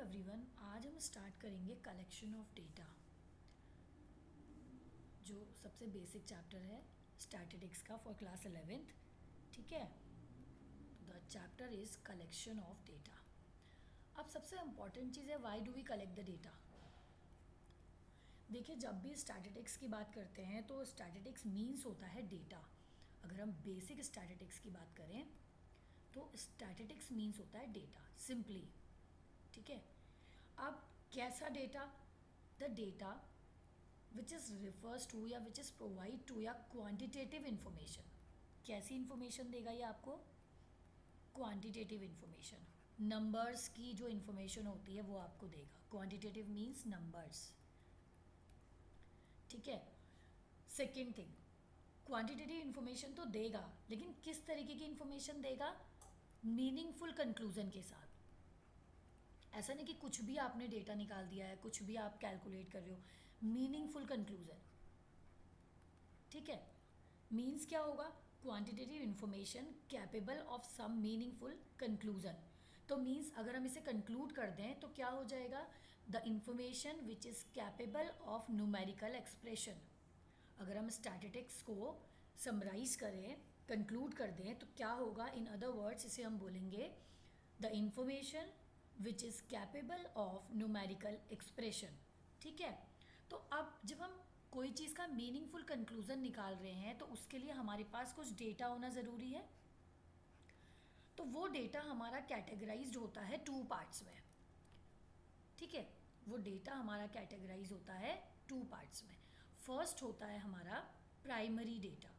Everyone, आज हम start करेंगे कलेक्शन ऑफ डेटा, जो सबसे बेसिक चैप्टर है स्टैटिस्टिक्स का फॉर क्लास 11th। ठीक है, the chapter is collection of data. अब सबसे इम्पॉर्टेंट चीज़ है, why do we collect the data. देखिए, जब भी स्टैटिस्टिक्स की बात करते हैं तो स्टैटिस्टिक्स मीन्स होता है डेटा। अगर हम बेसिक स्टैटिस्टिक्स की बात करें तो स्टैटिस्टिक्स मीन्स होता है डेटा, सिंपली। ठीक है, अब कैसा data? The data which is refers to या विच इज़ प्रोवाइड टू या क्वांटिटेटिव इंफॉर्मेशन। कैसी इंफॉर्मेशन देगा ये आपको? क्वांटिटेटिव इंफॉर्मेशन, नंबर्स की जो इंफॉर्मेशन होती है वो आपको देगा। Quantitative means numbers. ठीक है, सेकेंड थिंग, क्वांटिटेटिव इंफॉर्मेशन तो देगा, लेकिन किस तरीके की इंफॉर्मेशन देगा? मीनिंगफुल कंक्लूजन के साथ। ऐसा नहीं कि कुछ भी आपने डेटा निकाल दिया है, कुछ भी आप कैलकुलेट कर रहे हो, मीनिंगफुल कंक्लूजन। ठीक है, मीन्स क्या होगा? Quantitative information capable of some meaningful conclusion. तो मीन्स अगर हम इसे कंक्लूड कर दें तो क्या हो जाएगा? The information which is capable of numerical expression. अगर हम स्टैटिस्टिक्स को समराइज करें, कंक्लूड कर दें, तो क्या होगा? इन अदर वर्ड्स इसे हम बोलेंगे the information which is capable of numerical expression. ठीक है, तो अब जब हम कोई चीज़ का मीनिंगफुल कंक्लूजन निकाल रहे हैं तो उसके लिए हमारे पास कुछ डेटा होना ज़रूरी है। तो वो डेटा हमारा कैटेगराइज्ड होता है टू पार्ट्स में। ठीक है, वो डेटा हमारा कैटेगराइज होता है टू पार्ट्स में। फर्स्ट होता है हमारा प्राइमरी डेटा।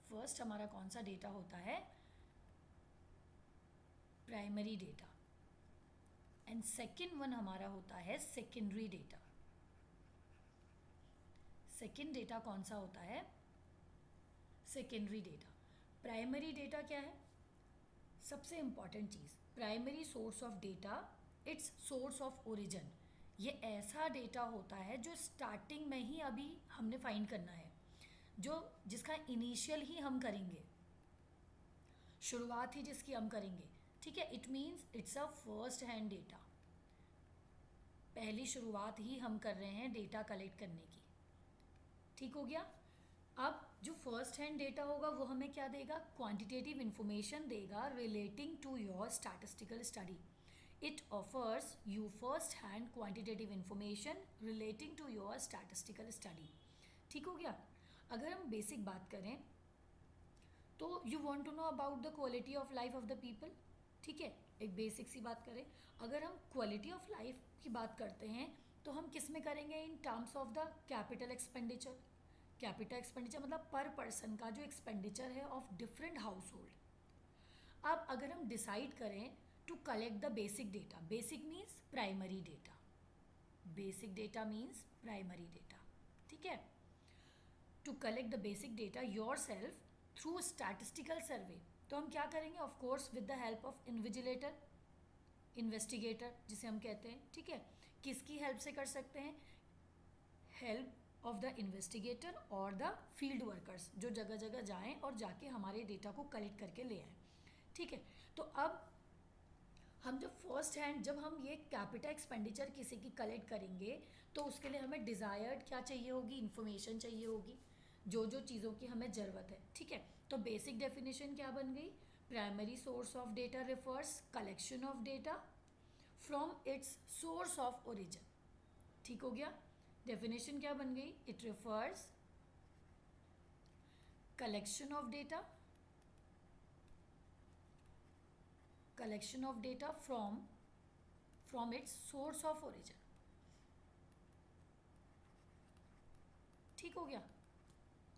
फर्स्ट हमारा कौन सा डेटा होता है? Primary data. And second one हमारा होता है सेकेंडरी डेटा। सेकेंड डेटा कौन सा होता है? Secondary data. प्राइमरी डेटा क्या है? सबसे important cheese, primary source of data, it's source of origin. ये ऐसा डेटा होता है जो स्टार्टिंग में ही अभी हमने फाइंड करना है, जो जिसका इनिशियल ही हम करेंगे, शुरुआत ही जिसकी हम करेंगे। ठीक है, it means it's a first hand data. पहली शुरुआत ही हम कर रहे हैं डेटा कलेक्ट करने की। ठीक हो गया। अब जो फर्स्ट हैंड डेटा होगा वो हमें क्या देगा? क्वांटिटेटिव इंफॉर्मेशन देगा relating to your statistical study. It offers you first hand quantitative information relating to your statistical study. ठीक हो गया। अगर हम बेसिक बात करें तो you want to know about the quality of life of the people. ठीक है, एक बेसिक सी बात करें, अगर हम क्वालिटी ऑफ लाइफ की बात करते हैं तो हम किस में करेंगे? In terms of the capital expenditure. Capital expenditure मतलब पर पर्सन का जो एक्सपेंडिचर है ऑफ डिफरेंट हाउस होल्ड। अब अगर हम डिसाइड करें to collect the basic data, basic means primary data, basic data means primary data. ठीक है, to collect the basic data yourself through statistical survey, तो हम क्या करेंगे? Of course with the help of invigilator, investigator जिसे हम कहते हैं। ठीक है, किसकी हेल्प से कर सकते हैं? हेल्प ऑफ द इन्वेस्टिगेटर और द फील्ड वर्कर्स, जो जगह जगह जाएं और जाके हमारे डेटा को कलेक्ट करके ले आए। ठीक है, तो अब हम जब फर्स्ट हैंड, जब हम ये कैपिटल एक्सपेंडिचर किसी की कलेक्ट करेंगे तो उसके लिए हमें डिज़ायर्ड क्या चाहिए होगी? इन्फॉर्मेशन चाहिए होगी, जो जो चीज़ों की हमें ज़रूरत है। ठीक है, तो बेसिक डेफिनेशन क्या बन गई? Primary source of data refers collection of data from its source of origin. ठीक हो गया। डेफिनेशन क्या बन गई? It refers collection of data, collection of data from its source of origin. ठीक हो गया,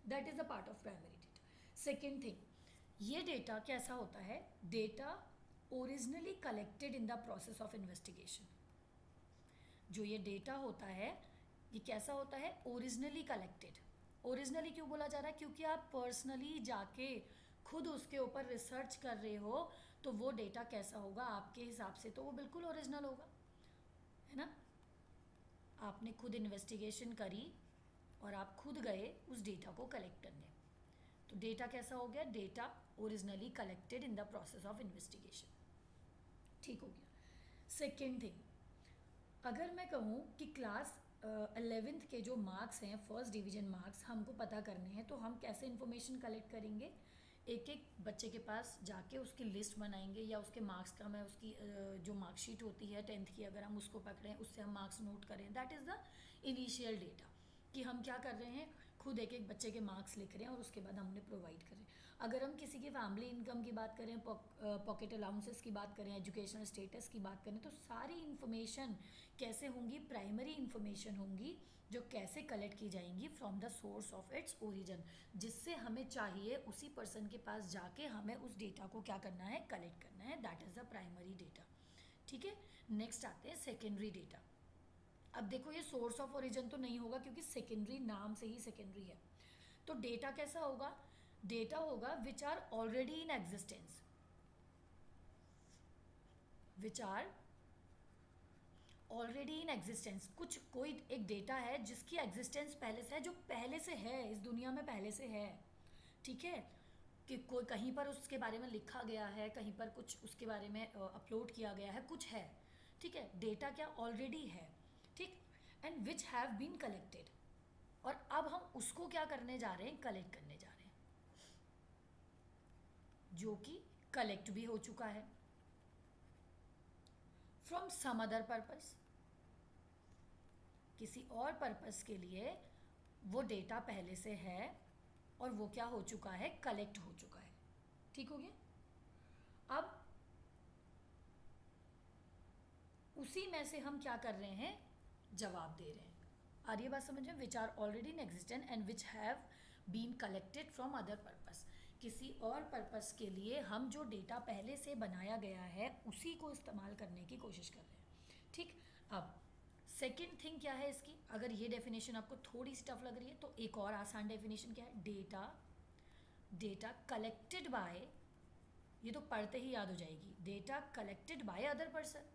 that is a part of primary data. Second thing, ये डेटा कैसा होता है? Data originally collected in the process of investigation. जो ये data होता है ये कैसा होता है? Originally collected. ओरिजिनली क्यों बोला जा रहा है? क्योंकि आप पर्सनली जाके खुद उसके ऊपर रिसर्च कर रहे हो, तो वो डेटा कैसा होगा आपके हिसाब से? तो वो बिल्कुल ओरिजिनल होगा, है ना। आपने खुद इन्वेस्टिगेशन करी और आप खुद गए उस डेटा को कलेक्ट करने, तो डेटा कैसा हो गया? Data originally collected in the process of investigation. ठीक हो गया। सेकेंड थिंग, अगर मैं कहूँ कि क्लास 11th के जो मार्क्स हैं, फर्स्ट डिवीजन मार्क्स हमको पता करने हैं, तो हम कैसे इन्फॉर्मेशन कलेक्ट करेंगे? एक एक बच्चे के पास जाके उसकी लिस्ट बनाएंगे, या उसके मार्क्स का मैं उसकी जो मार्कशीट होती है 10th की, अगर हम उसको पकड़ें, उससे हम मार्क्स नोट करें, that is the initial data, कि हम क्या कर रहे हैं, खुद एक एक बच्चे के मार्क्स लिख रहे हैं और उसके बाद हमने प्रोवाइड करें। अगर हम किसी की फैमिली इनकम की बात करें, पॉकेट अलाउंसेस की बात करें, एजुकेशनल स्टेटस की बात करें, तो सारी इन्फॉर्मेशन कैसे होंगी? प्राइमरी इन्फॉर्मेशन होंगी, जो कैसे कलेक्ट की जाएंगी from the source of its origin, जिससे हमें चाहिए उसी पर्सन के पास जाके हमें उस डेटा को क्या करना है? कलेक्ट करना है। That is the primary data. ठीक है, नेक्स्ट आते हैं सेकेंडरी डेटा। अब देखो, ये सोर्स ऑफ ओरिजिन तो नहीं होगा, क्योंकि सेकेंडरी नाम से ही सेकेंडरी है। तो डेटा कैसा होगा? डेटा होगा which are already in existence, which are already in existence. कुछ कोई एक डेटा है जिसकी एग्जिस्टेंस पहले से है, जो पहले से है, इस दुनिया में पहले से है। ठीक है, कि कोई कहीं पर उसके बारे में लिखा गया है, कहीं पर कुछ उसके बारे में अपलोड किया गया है, कुछ है। ठीक है, डेटा क्या? ऑलरेडी है। ठीक, and which have been collected, और अब हम उसको क्या करने जा रहे हैं? कलेक्ट करने जा रहे हैं, जो कि कलेक्ट भी हो चुका है फ्रॉम सम अदर पर्पस, किसी और पर्पस के लिए वो डेटा पहले से है और वो क्या हो चुका है? कलेक्ट हो चुका है। ठीक हो गया? अब उसी में से हम क्या कर रहे हैं? जवाब दे रहे हैं। आ रही है बात समझ में? Which are already in existent and which have been collected from other purpose, किसी और पर्पस के लिए हम जो डेटा पहले से बनाया गया है उसी को इस्तेमाल करने की कोशिश कर रहे हैं। ठीक, अब सेकेंड थिंग क्या है इसकी? अगर ये डेफिनेशन आपको थोड़ी सी टफ लग रही है, तो एक और आसान डेफिनेशन क्या है? डेटा कलेक्टेड बाय, ये तो पढ़ते ही याद हो जाएगी, data collected by other person,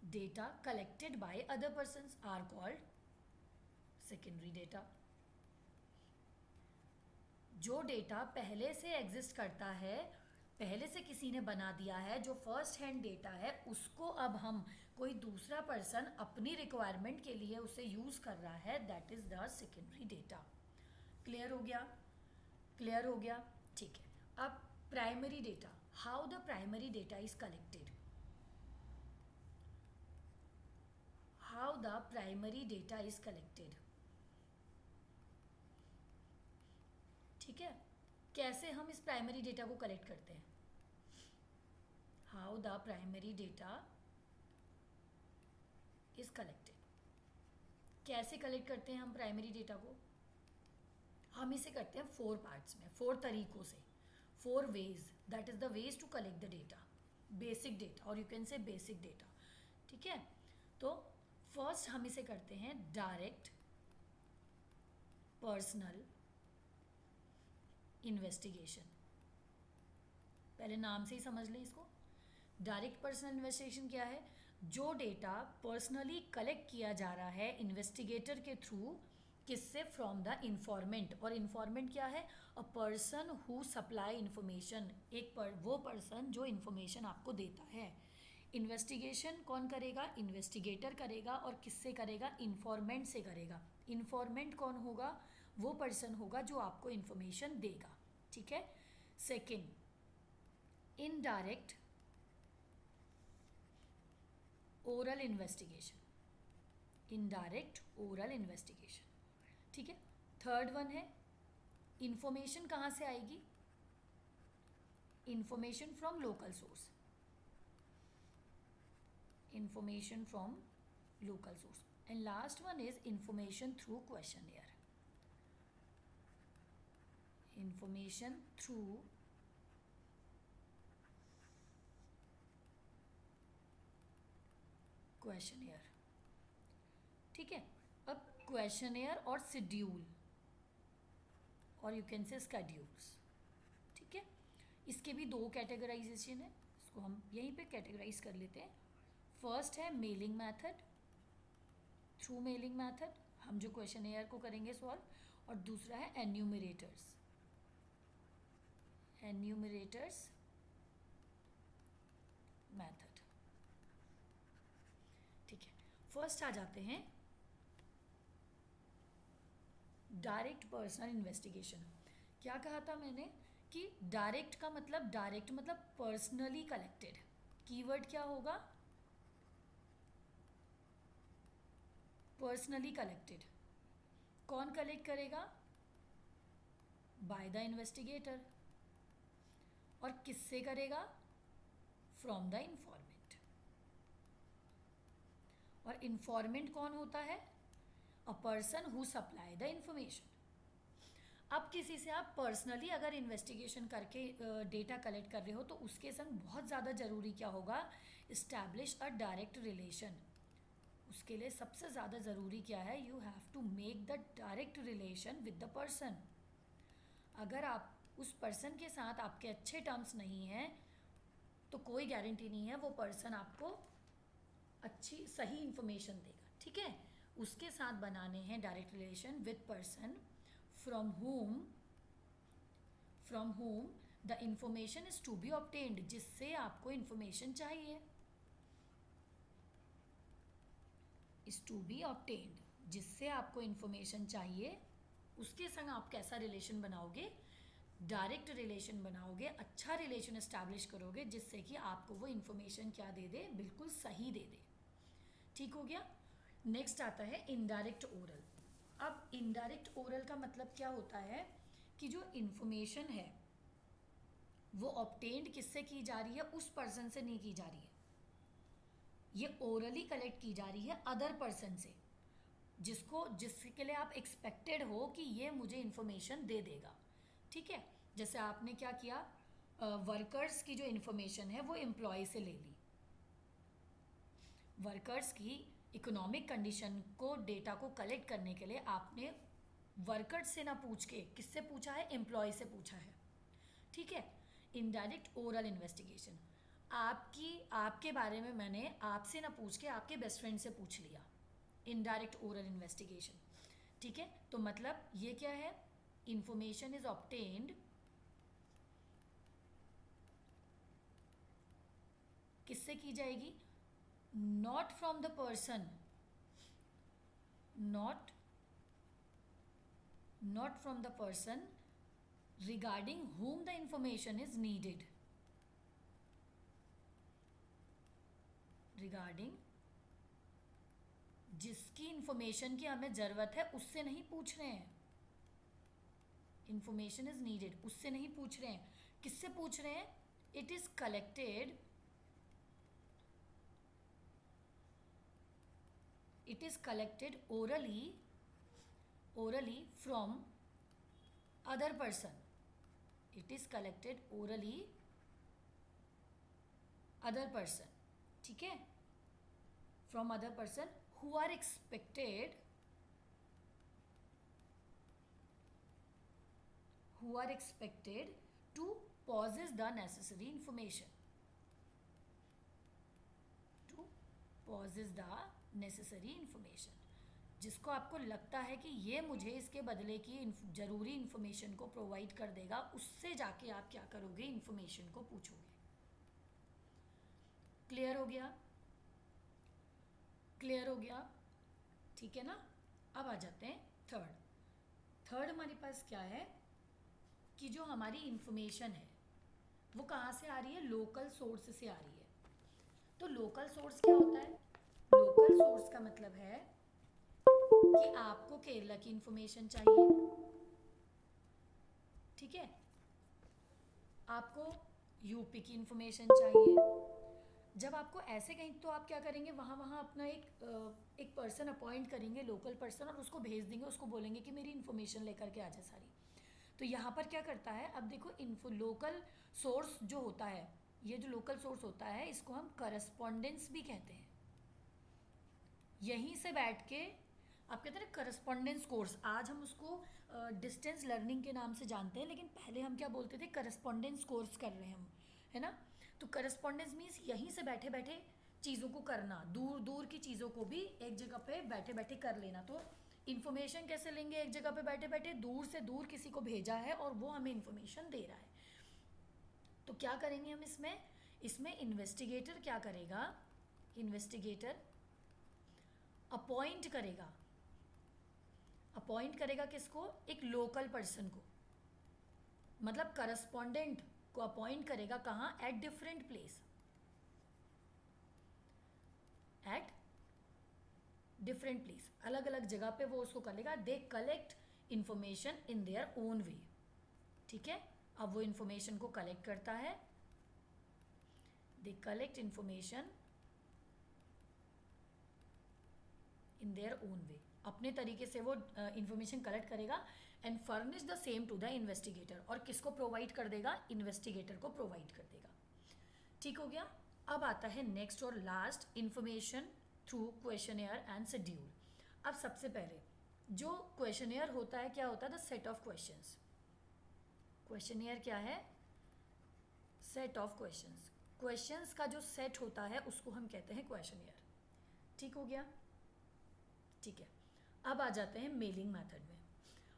data collected by other persons are called secondary data. जो डेटा पहले से एग्जिस्ट करता है, पहले से किसी ने बना दिया है, जो फर्स्ट हैंड डेटा है, उसको अब हम कोई दूसरा पर्सन अपनी रिक्वायरमेंट के लिए उसे यूज़ कर रहा है, that is the secondary data. Clear हो गया? क्लियर हो गया? ठीक है, अब primary data, how the primary data is collected, how the primary data is collected. ठीक है, कैसे हम इस प्राइमरी डेटा को कलेक्ट करते हैं? How the primary data is collected, कैसे कलेक्ट करते हैं हम प्राइमरी डेटा को? हम इसे करते हैं 4 पार्ट्स में, 4 तरीकों से, 4 ways, that is the ways to collect the data, basic data, और you can say basic data. ठीक है, तो फर्स्ट हम इसे करते हैं डायरेक्ट पर्सनल इन्वेस्टिगेशन। पहले नाम से ही समझ लें इसको। डायरेक्ट पर्सनल इन्वेस्टिगेशन क्या है? जो डेटा पर्सनली कलेक्ट किया जा रहा है इन्वेस्टिगेटर के थ्रू, किससे? From the informant. और इन्फॉर्मेंट क्या है? A person who supply information, वो पर्सन जो इन्फॉर्मेशन आपको देता है। इन्वेस्टिगेशन कौन करेगा? इन्वेस्टिगेटर करेगा। और किससे करेगा? इन्फॉर्मेंट से करेगा। इन्फॉर्मेंट कौन होगा? वो पर्सन होगा जो आपको इन्फॉर्मेशन देगा। ठीक है, second, indirect oral investigation, indirect oral investigation. ठीक है, थर्ड वन है, इंफॉर्मेशन कहाँ से आएगी? Information from local source, information from local source. And last one is information through questionnaire, information through questionnaire. ठीक है, अब क्वेश्चनियर और शेड्यूल, और यू कैन से स्केड्यूल्स। ठीक है, इसके भी 2 कैटेगराइजेशन है, इसको हम यहीं पे कैटेगराइज कर लेते हैं। फर्स्ट है mailing method, through mailing method हम जो क्वेश्चनियर को करेंगे सॉल्व, और दूसरा है एन्यूमरेटर्स, एन्यूमरेटर्स फर्स्ट आ जाते हैं डायरेक्ट पर्सनल इन्वेस्टिगेशन। क्या कहा था मैंने कि डायरेक्ट का मतलब, डायरेक्ट मतलब पर्सनली कलेक्टेड। कीवर्ड क्या होगा? Personally collected. कौन कलेक्ट करेगा? By the investigator. और किससे करेगा? From the इंफॉर्मेंट। और इंफॉर्मेंट कौन होता है? A person who supply the information. अब किसी से आप पर्सनली अगर इन्वेस्टिगेशन करके डेटा कलेक्ट कर रहे हो तो उसके संग बहुत ज़्यादा ज़रूरी क्या होगा? Establish a direct relation. उसके लिए सबसे ज़्यादा ज़रूरी क्या है? You have to make the direct relation with the person. अगर आप उस पर्सन के साथ आपके अच्छे टर्म्स नहीं हैं तो कोई गारंटी नहीं है वो पर्सन आपको अच्छी सही इंफॉर्मेशन देगा। ठीक है, उसके साथ बनाने हैं direct relation with person from whom the information is to be obtained, जिससे आपको इंफॉर्मेशन चाहिए। is to be obtained, जिससे आपको इंफॉर्मेशन चाहिए, उसके संग आप कैसा रिलेशन बनाओगे? डायरेक्ट रिलेशन बनाओगे, अच्छा रिलेशन एस्टैब्लिश करोगे जिससे कि आपको वो इंफॉर्मेशन क्या दे दे? बिल्कुल सही दे दे। ठीक हो गया। नेक्स्ट आता है इनडायरेक्ट ओरल। अब इनडायरेक्ट ओरल का मतलब क्या होता है कि जो इंफॉर्मेशन है वो ऑब्टेन्ड किससे की जा रही है? उस पर्सन से नहीं की जा रही है, ये ओरली कलेक्ट की जा रही है अदर पर्सन से, जिसके लिए आप एक्सपेक्टेड हो कि ये मुझे इंफॉर्मेशन दे देगा। ठीक है, जैसे आपने क्या किया, वर्कर्स की जो इंफॉर्मेशन है वो एम्प्लॉय से ले ली। वर्कर्स की इकोनॉमिक कंडीशन को, डेटा को कलेक्ट करने के लिए आपने वर्कर्स से ना पूछ के किससे पूछा है? एम्प्लॉय से पूछा है। ठीक है, इनडायरेक्ट ओरल इन्वेस्टिगेशन। आपके बारे में मैंने आपसे ना पूछ के आपके बेस्ट फ्रेंड से पूछ लिया, इनडायरेक्ट ओरल इन्वेस्टिगेशन। ठीक है, तो मतलब ये क्या है? इंफॉर्मेशन इज ऑब्टेन्ड किससे की जाएगी? Not from the person, not from the person regarding whom the information is needed, regarding जिसकी इंफॉर्मेशन की हमें ज़रूरत है उससे नहीं पूछ रहे हैं। इंफॉर्मेशन इज नीडेड, उससे नहीं पूछ रहे हैं, किससे पूछ रहे हैं? It is collected, it is collected orally from other person. It is collected orally other person. ठीक है, from other person who are expected to possess the necessary information, to possess the necessary information, जिसको आपको लगता है कि ये मुझे इसके बदले की ज़रूरी इन्फॉर्मेशन को प्रोवाइड कर देगा, उससे जाके आप क्या करोगे? इन्फॉर्मेशन को पूछोगे। क्लियर हो गया? क्लियर हो गया? ठीक है ना। अब आ जाते हैं थर्ड हमारे पास क्या है कि जो हमारी इंफॉर्मेशन है वो कहाँ से आ रही है? लोकल सोर्स से आ रही है। तो लोकल सोर्स क्या होता है? लोकल सोर्स का मतलब है कि आपको केरला की इंफॉर्मेशन चाहिए, ठीक है, आपको यूपी की इंफॉर्मेशन चाहिए। जब आपको ऐसे कहीं तो आप क्या करेंगे? वहाँ अपना एक पर्सन अपॉइंट करेंगे, लोकल पर्सन, और उसको भेज देंगे, उसको बोलेंगे कि मेरी इंफॉर्मेशन लेकर के आ जाए सारी। तो यहाँ पर क्या करता है? अब देखो, लोकल सोर्स जो होता है, ये जो लोकल सोर्स होता है इसको हम करस्पॉन्डेंस भी कहते हैं। यहीं से बैठ के आप कहते हैं ना करस्पॉन्डेंस कोर्स, आज हम उसको डिस्टेंस लर्निंग के नाम से जानते हैं, लेकिन पहले हम क्या बोलते थे? करस्पॉन्डेंस कोर्स कर रहे हैं हम, है ना। तो करस्पॉन्डेंस मीन्स यहीं से बैठे बैठे चीज़ों को करना, दूर दूर की चीज़ों को भी एक जगह पे बैठे बैठे कर लेना। तो इन्फॉर्मेशन कैसे लेंगे? एक जगह पे बैठे बैठे, दूर से दूर किसी को भेजा है और वो हमें इन्फॉर्मेशन दे रहा है। तो क्या करेंगे हम इसमें इन्वेस्टिगेटर क्या करेगा? इन्वेस्टिगेटर अपॉइंट करेगा। अपॉइंट करेगा किसको? एक लोकल पर्सन को, मतलब करस्पॉन्डेंट को अपॉइंट करेगा। कहाँ? At different place, at different place, अलग अलग जगह पे वो उसको करेगा। They collect information in their own way. ठीक है, अब वो इंफॉर्मेशन को कलेक्ट करता है। They collect information in their own way, अपने तरीके से वो इंफॉर्मेशन कलेक्ट करेगा and furnish the same to the investigator. और किसको प्रोवाइड कर देगा? इन्वेस्टिगेटर को प्रोवाइड कर देगा। ठीक हो गया। अब आता है नेक्स्ट और last, information through questionnaire and schedule. अब सबसे पहले जो क्वेश्चनेयर होता है, क्या होता है? The set of questions. Questionnaire क्या है? Set of questions. क्वेश्चंस का जो सेट होता है उसको हम कहते हैं क्वेश्चनेयर। ठीक हो गया। ठीक है, अब आ जाते हैं मेलिंग मेथड में।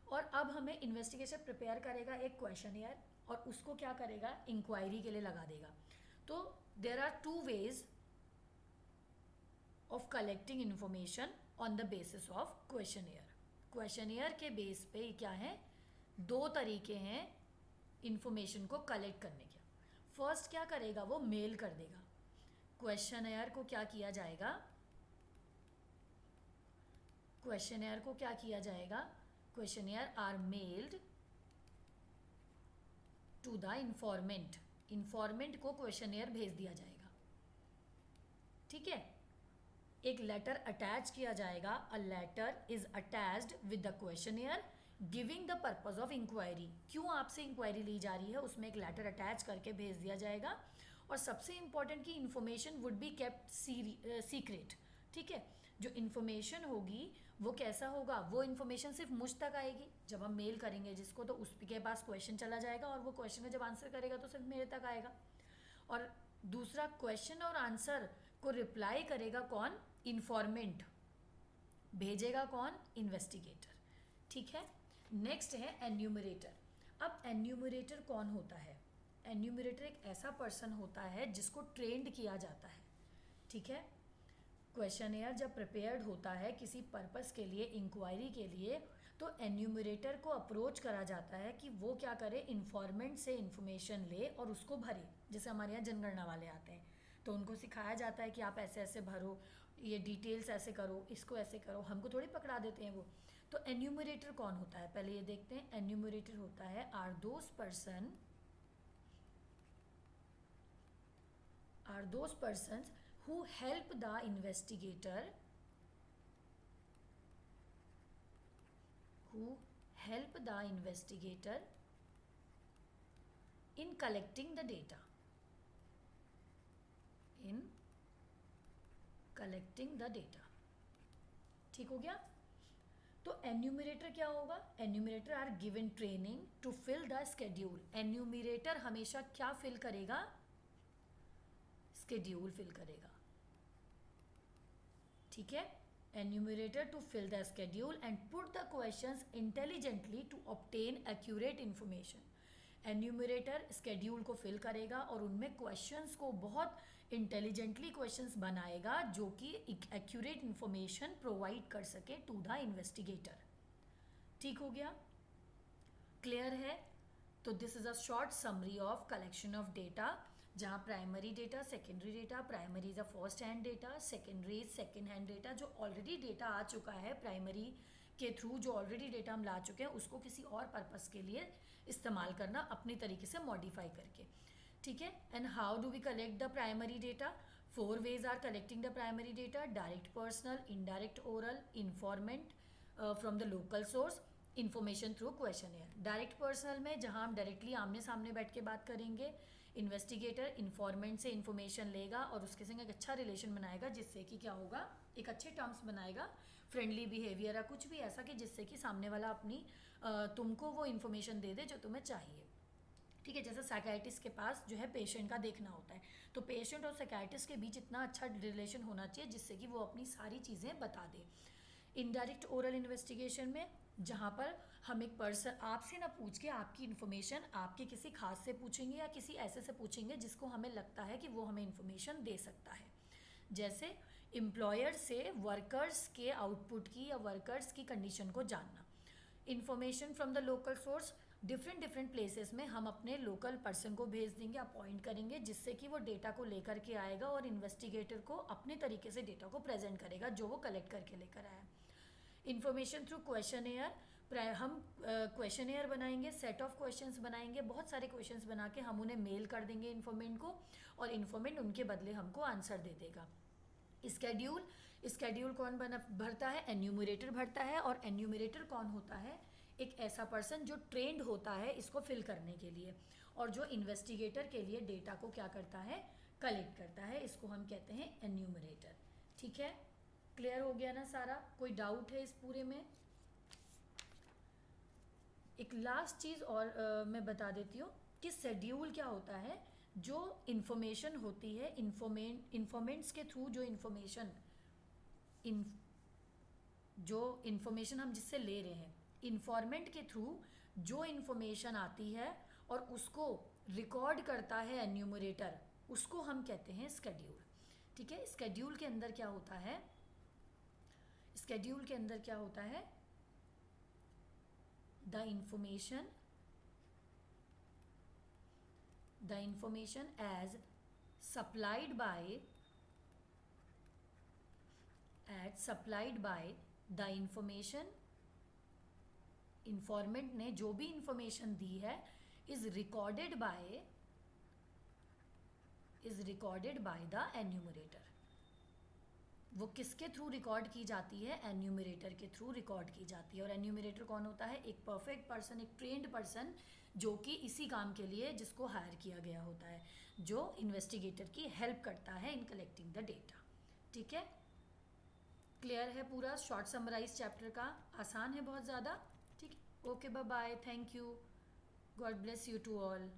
और अब हमें इन्वेस्टिगेशन प्रिपेयर करेगा एक क्वेश्चनेयर और उसको क्या करेगा? इंक्वायरी के लिए लगा देगा। तो there are two ways of collecting information on the basis of questionnaire. Questionnaire के बेस पे क्या है? दो तरीके हैं इंफॉर्मेशन को कलेक्ट करने के। फर्स्ट क्या करेगा? वो मेल कर देगा। क्वेश्चनेयर को क्या किया जाएगा? क्वेश्चनेयर को क्या किया जाएगा? Questionnaire are mailed to the informant. Informant को क्वेश्चनेयर भेज दिया जाएगा। ठीक है, एक लेटर अटैच किया जाएगा। A letter is attached with the questionnaire giving the purpose of inquiry. क्यों आपसे इंक्वायरी ली जा रही है, उसमें एक लेटर अटैच करके भेज दिया जाएगा। और सबसे इंपॉर्टेंट कि information would be kept secret. ठीक है, जो इन्फॉर्मेशन होगी वो कैसा होगा? वो इन्फॉर्मेशन सिर्फ मुझ तक आएगी। जब हम मेल करेंगे जिसको, तो उसके पास क्वेश्चन चला जाएगा और वो क्वेश्चन का जब आंसर करेगा तो सिर्फ मेरे तक आएगा। और दूसरा, क्वेश्चन और आंसर को रिप्लाई करेगा कौन? इन्फॉर्मेंट। भेजेगा कौन? इन्वेस्टिगेटर। ठीक है, नेक्स्ट है एन्यूमरेटर। अब एन्यूमरेटर कौन होता है? एन्यूमरेटर एक ऐसा पर्सन होता है जिसको ट्रेंड किया जाता है। ठीक है, क्वेश्चनेयर जब प्रिपेयर्ड होता है किसी पर्पस के लिए, इंक्वायरी के लिए, तो एन्यूमरेटर को अप्रोच करा जाता है कि वो क्या करे? इन्फॉर्मेंट से इंफॉर्मेशन ले और उसको भरे। जैसे हमारे यहाँ जनगणना वाले आते हैं तो उनको सिखाया जाता है कि आप ऐसे ऐसे भरो, ये डिटेल्स ऐसे करो, इसको ऐसे करो। हमको थोड़ी पकड़ा देते हैं वो। तो एन्यूमरेटर कौन होता है? पहले ये देखते हैं। एन्यूमरेटर होता है are those persons who help the investigator in collecting the data, ठीक हो गया। तो एन्यूमरेटर क्या होगा? Enumerator are given training to fill the schedule. Enumerator हमेशा क्या फिल करेगा? स्केड्यूल फिल करेगा। ठीक है, enumerator to fill the schedule and put the questions intelligently to obtain accurate information. Enumerator schedule को फिल करेगा और उनमें क्वेश्चंस को बहुत इंटेलिजेंटली क्वेश्चंस बनाएगा जो कि एक्यूरेट इंफॉर्मेशन प्रोवाइड कर सके टू द इन्वेस्टिगेटर। ठीक हो गया, क्लियर है? तो this is a short summary of collection of data, जहाँ primary data, secondary data, primary is a first hand data, secondary is second hand data. जो already data आ चुका है प्राइमरी के थ्रू, जो ऑलरेडी डेटा हम ला चुके हैं उसको किसी और पर्पस के लिए इस्तेमाल करना अपनी तरीके से मॉडिफाई करके। ठीक है, and how do we collect the primary data? 4 ways are collecting the primary data: direct personal, indirect oral, informant from the local source, information through questionnaire. Direct personal में जहाँ हम डायरेक्टली आमने सामने बैठ के बात करेंगे, इन्वेस्टिगेटर इन्फॉर्मेंट से इन्फॉर्मेशन लेगा और उसके संग एक अच्छा रिलेशन बनाएगा, जिससे कि क्या होगा? एक अच्छे टर्म्स बनाएगा, फ्रेंडली बिहेवियर या कुछ भी ऐसा कि जिससे कि सामने वाला अपनी तुमको वो इन्फॉर्मेशन दे दे जो तुम्हें चाहिए। ठीक है, जैसे साइकाइटिस्ट के पास जो है पेशेंट का देखना होता है, तो पेशेंट और साइकाइटिस्ट के बीच इतना अच्छा रिलेशन होना चाहिए जिससे कि वो अपनी सारी चीज़ें बता दे। इनडायरेक्ट ओरल इन्वेस्टिगेशन में जहाँ पर हम एक पर्सन आपसे ना पूछ के आपकी इन्फॉर्मेशन आपके किसी खास से पूछेंगे या किसी ऐसे से पूछेंगे जिसको हमें लगता है कि वो हमें इन्फॉर्मेशन दे सकता है। जैसे एम्प्लॉयर से वर्कर्स के आउटपुट की या वर्कर्स की कंडीशन को जानना। Information from the local source, different places में हम अपने लोकल पर्सन को भेज देंगे, अपॉइंट करेंगे, जिससे कि वो डेटा को लेकर के आएगा और इन्वेस्टिगेटर को अपने तरीके से डेटा को प्रेजेंट करेगा जो वो कलेक्ट करके लेकर आया। इन्फॉर्मेशन थ्रू क्वेश्चनेयर, हम क्वेश्चनेयर बनाएंगे, सेट ऑफ क्वेश्चंस बनाएंगे, बहुत सारे क्वेश्चंस बना के हम उन्हें मेल कर देंगे इन्फॉर्मेंट को, और इन्फॉर्मेंट उनके बदले हमको आंसर दे देगा। स्केड्यूल कौन भरता है? एन्यूमरेटर भरता है। और एन्यूमरेटर कौन होता है? एक ऐसा पर्सन जो ट्रेंड होता है इसको फिल करने के लिए, और जो इन्वेस्टिगेटर के लिए डेटा को क्या करता है? कलेक्ट करता है। इसको हम कहते हैं एन्यूमरेटर। ठीक है, क्लियर हो गया ना सारा? कोई डाउट है इस पूरे में? एक लास्ट चीज़ और मैं बता देती हूँ कि शेड्यूल क्या होता है। जो इन्फॉर्मेशन होती है, इन्फॉर्मेंट्स के थ्रू जो इन्फॉर्मेशन हम जिससे ले रहे हैं, इन्फॉर्मेंट के थ्रू जो इन्फॉर्मेशन आती है और उसको रिकॉर्ड करता है एन्यूमरेटर, उसको हम कहते हैं स्केड्यूल। ठीक है, स्केड्यूल के अंदर क्या होता है? स्केड्यूल के अंदर क्या होता है? The information as supplied by the information, इंफॉर्मेंट ने जो भी इंफॉर्मेशन दी है is recorded by the enumerator. वो किसके थ्रू रिकॉर्ड की जाती है? एन्यूमरेटर के थ्रू रिकॉर्ड की जाती है। और एन्यूमरेटर कौन होता है? एक परफेक्ट पर्सन, एक ट्रेंड पर्सन, जो कि इसी काम के लिए जिसको हायर किया गया होता है, जो इन्वेस्टिगेटर की हेल्प करता है इन कलेक्टिंग द डेटा। ठीक है, क्लियर है पूरा? शॉर्ट समराइज चैप्टर का, आसान है बहुत ज़्यादा। ठीक है, okay, bye bye, thank you, God bless you to all.